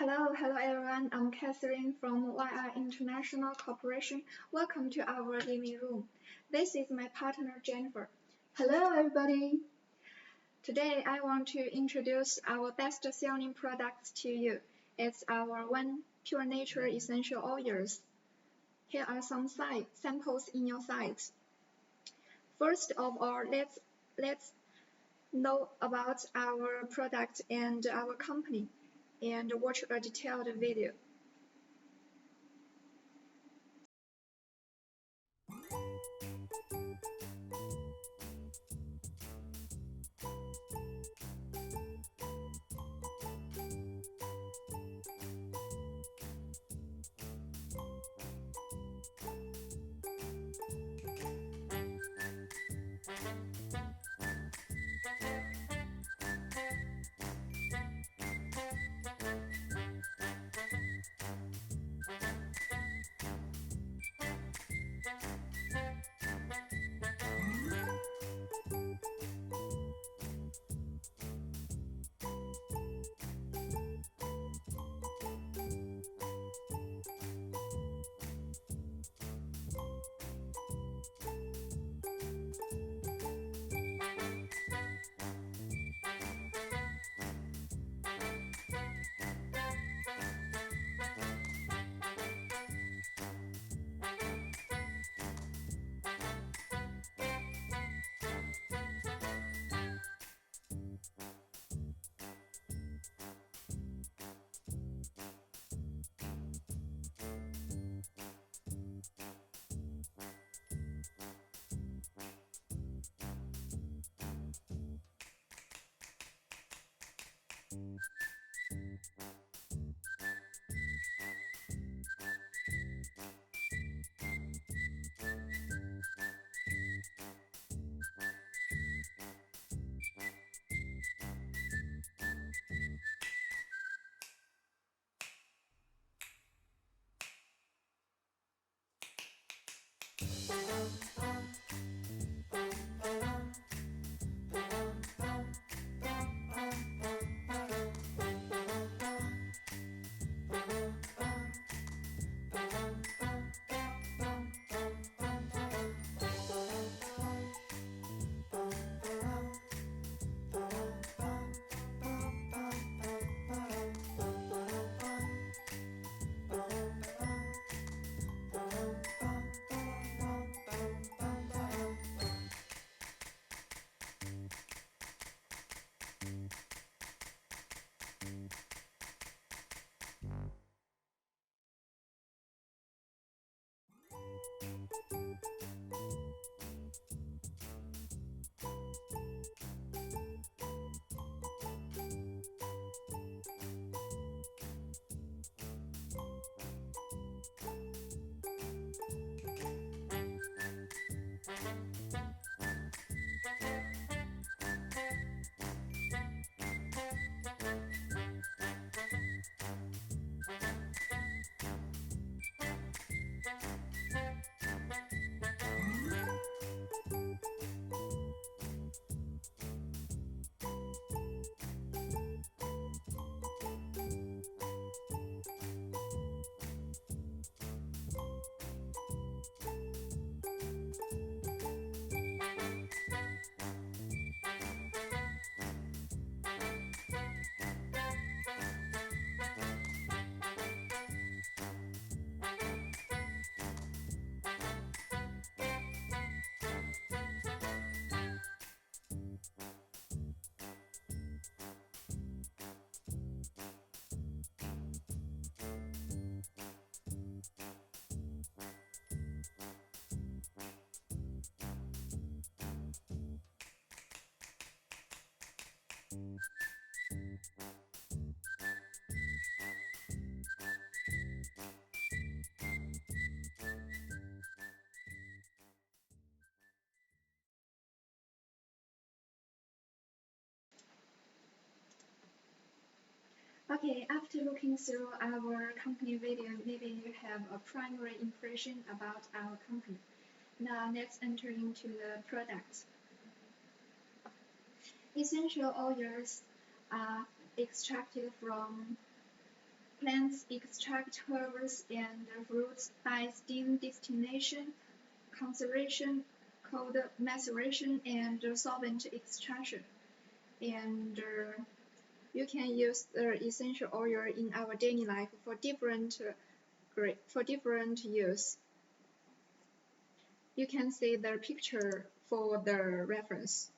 Hello everyone. I'm Catherine from Y&R International Corporation. Welcome to our living room. This is my partner Jennifer. Hello everybody. Today I want to introduce our best selling products to you. It's our one pure nature essential oils. Here are some samples in your sight. First of all, let's know about our product and our company, and watch a detailed video. Okay, after looking through our company video, maybe you have a primary impression about our company. Now let's enter into the product. Essential oils are extracted from Plants extract herbs and fruits by steam distillation, conservation, cold maceration, and solvent extraction. And you can use the essential oil in our daily life for different use. You can see the picture for the reference.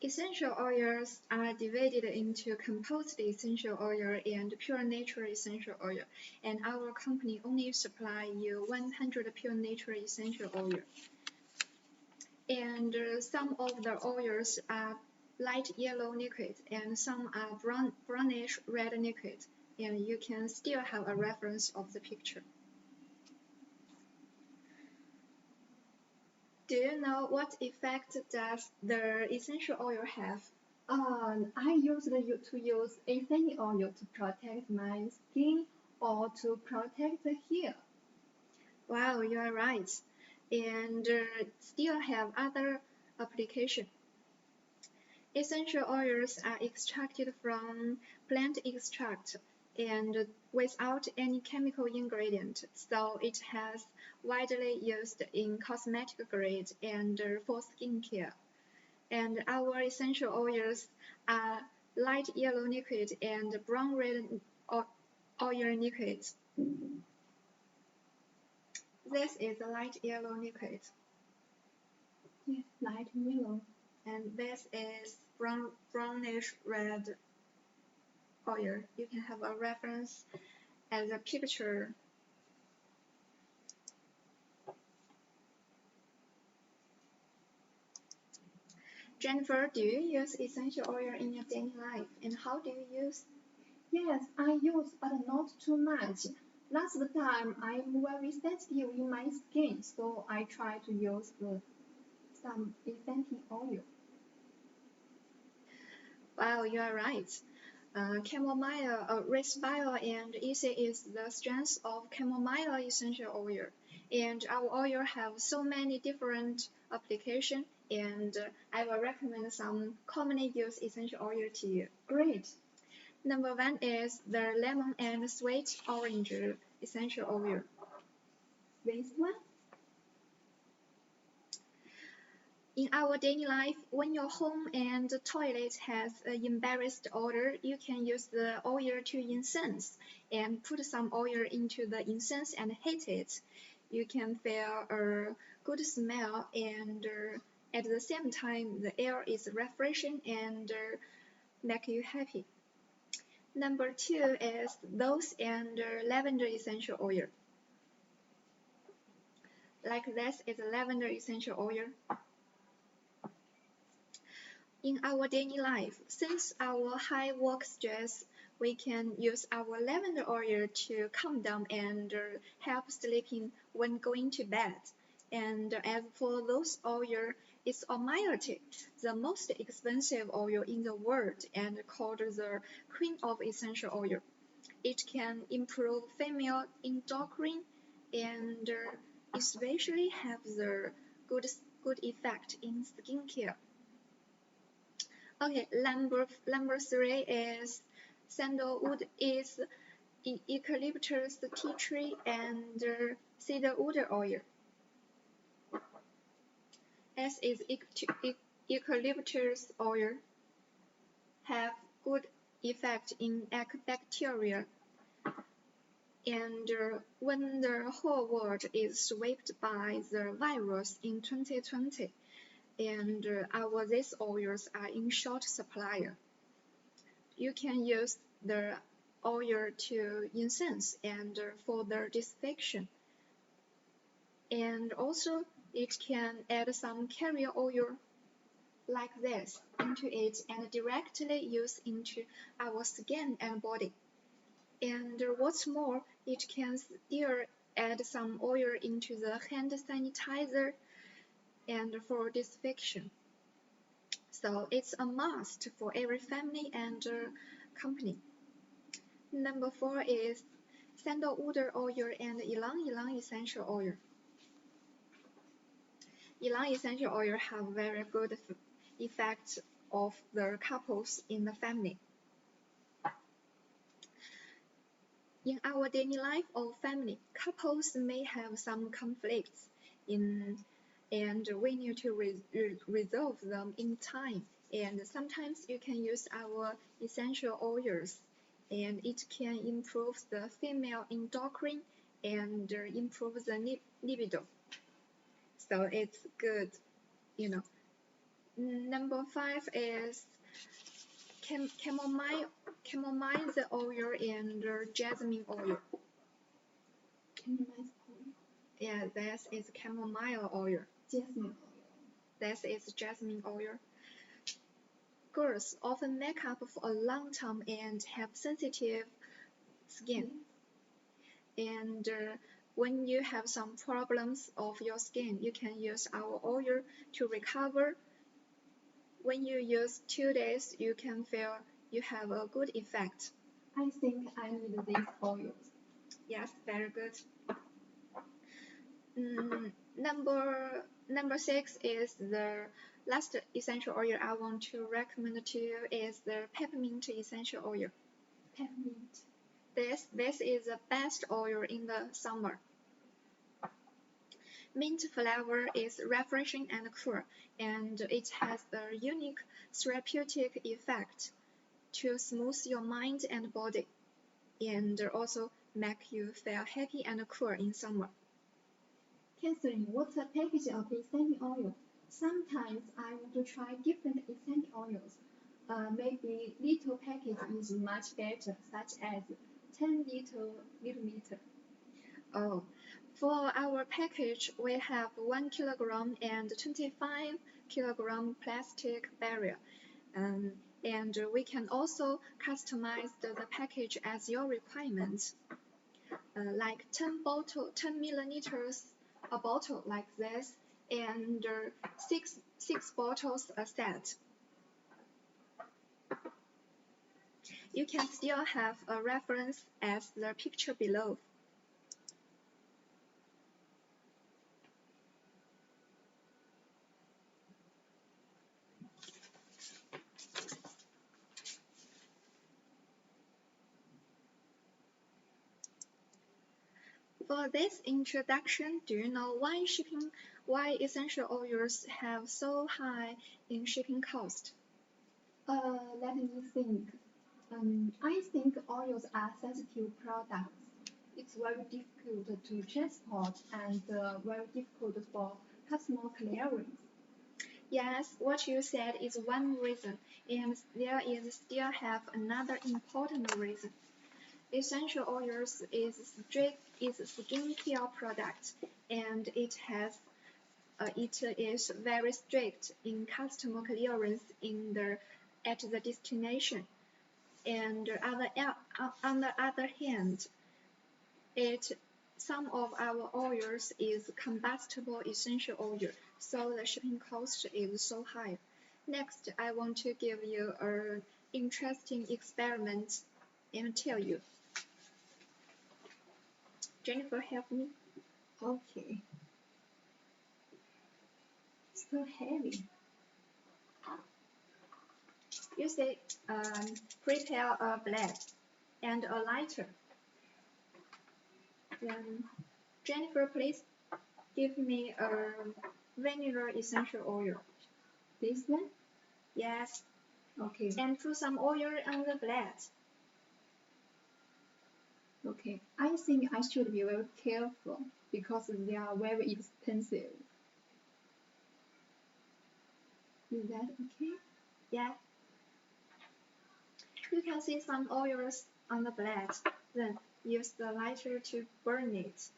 Essential oils are divided into composed essential oil and pure natural essential oil, and our company only supply you 100 pure natural essential oil. And some of the oils are light yellow liquid, and some are brownish red liquid, and you can still have a reference of the picture. Do you know what effect does the essential oil have? I used to use essential oil to protect my skin or to protect the hair. Wow, you are right. And still have other application. Essential oils are extracted from plant extract and without any chemical ingredient, so it has widely used in cosmetic grade and for skincare. And our essential oils are light yellow liquid and brown red oil liquid. This is a light yellow liquid. Yes, light yellow. And this is brownish red oil. You can have a reference as a picture. Jennifer, do you use essential oil in your daily life, and how do you use? Yes, I use, but not too much. Last time I'm very sensitive in my skin, so I try to use some essential oil. Wow, you are right. Chamomile, resveratrol, and EC is the strength of chamomile essential oil. And our oil have so many different applications, and I will recommend some commonly used essential oil to you. Great. Number one is the lemon and sweet orange essential oil. This one? In our daily life, when your home and toilet has an embarrassed odor, you can use the oil to incense and put some oil into the incense and heat it. You can feel a good smell, and at the same time, the air is refreshing and make you happy. Number two is rose and lavender essential oil. Like this is lavender essential oil. In our daily life, since our high work stress, we can use our lavender oil to calm down and help sleeping when going to bed. And as for those oil, it's Almighty, the most expensive oil in the world and called the Queen of Essential Oil. It can improve female endocrine and especially have the good effect in skincare. Okay, number three is sandalwood is eucalyptus tea tree and cedarwood oil. S is eucalyptus oil have good effect in bacteria. And when the whole world is swept by the virus in 2020, and these oils are in short supply, you can use the oil to incense and for the disinfection. And also it can add some carrier oil like this into it and directly use into our skin and body. And what's more, it can still add some oil into the hand sanitizer and for disinfection. So it's a must for every family and company. Number 4 is sandalwood oil and ylang-ylang essential oil. Ylang essential oil have very good effect of the couples in the family. In our daily life or family, couples may have some conflicts and we need to resolve them in time. And sometimes you can use our essential oils, and it can improve the female endocrine and improve the libido. So it's good, you know. Number 5 is chamomile oil and jasmine oil. Chamomile oil. Yeah, that is chamomile oil. Jasmine oil. That is jasmine oil. Girls often make up for a long time and have sensitive skin. And when you have some problems of your skin, you can use our oil to recover. When you use 2 days, you can feel you have a good effect. I think I need these oils. Yes, very good. Number 6 is the last essential oil I want to recommend to you is the peppermint essential oil. Peppermint. This is the best oil in the summer. Mint flavor is refreshing and cool, and it has a unique therapeutic effect to smooth your mind and body, and also make you feel happy and cool in summer. Catherine, what's the package of essential oil? Sometimes I want to try different essential oils. Maybe little package is much better, such as 10 milliliter. Oh, for our package, we have 1 kilogram and 25 kilogram plastic barrier. And we can also customize the package as your requirements. Like 10 milliliters, a bottle like this, and six bottles a set. You can still have a reference as the picture below. For this introduction, do you know why essential oils have so high in shipping cost? Let me think. I think oils are sensitive products. It's very difficult to transport and very difficult for customer clearance. Yes, what you said is one reason, and there is still have another important reason. Essential oils is skincare product, and it is very strict in customer clearance at the destination. And on the other hand, some of our oils is combustible essential oil, so the shipping cost is so high. Next, I want to give you an interesting experiment and tell you. Jennifer, help me. Okay. So heavy. You say, prepare a blade and a lighter. Then, Jennifer, please give me a vanilla essential oil. This one? Yes. Okay. And put some oil on the blade. Okay. I think I should be very careful because they are very expensive. Is that okay? Yeah. You can see some oils on the blade. Then use the lighter to burn it.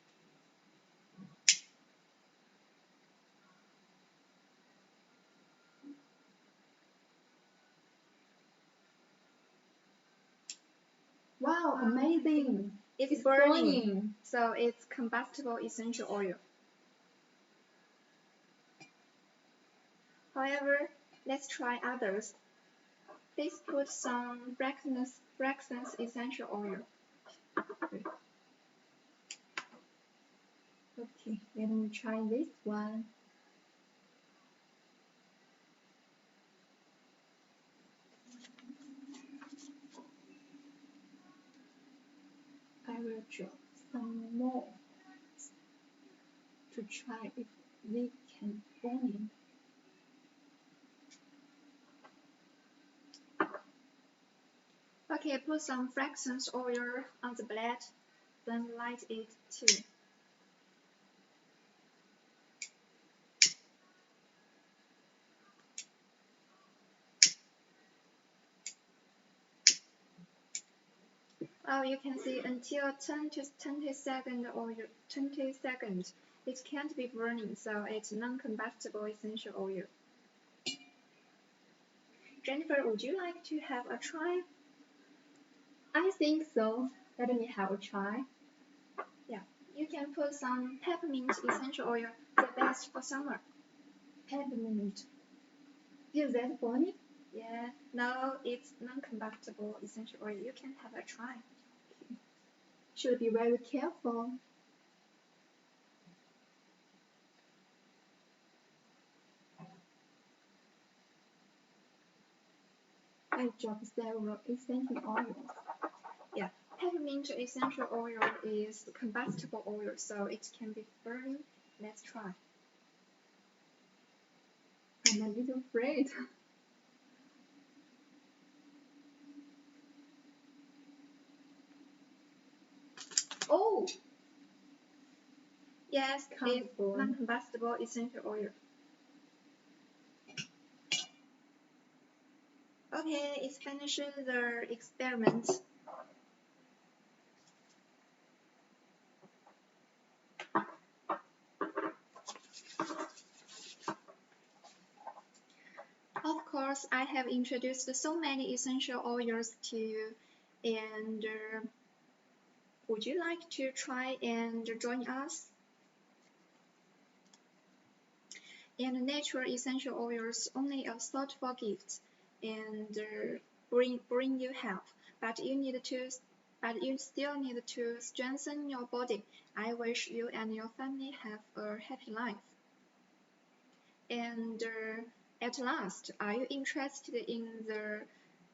Wow, amazing! It's burning, so it's combustible essential oil. However, let's try others. Please put some fragrance essential oil. Okay, let me try this one. I will drop some more to try if they can burn it. Okay, put some fragrance oil on the blade, then light it too. Well, you can see until 10 to 20 seconds or 20 seconds, it can't be burning, so it's non-combustible essential oil. Jennifer, would you like to have a try? I think so. Let me have a try. Yeah, you can put some peppermint essential oil, the best for summer. Peppermint. Is that burning? Yeah, no, it's non-combustible essential oil. You can have a try. Should be very careful. I dropped several essential oils. Yeah, peppermint essential oil is combustible oil, so it can be burning. Let's try. I'm a little afraid. Oh! Yes, it's non-combustible essential oil. Okay, it's finishing the experiment. Of course, I have introduced so many essential oils to you, and would you like to try and join us? And natural essential oils only a thoughtful gift, and bring you health. But you still need to strengthen your body. I wish you and your family have a happy life. And at last, are you interested in the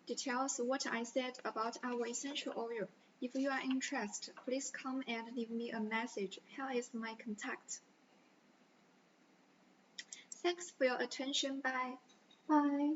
details what I said about our essential oil? If you are interested, please come and leave me a message. Here is my contact. Thanks for your attention. Bye. Bye.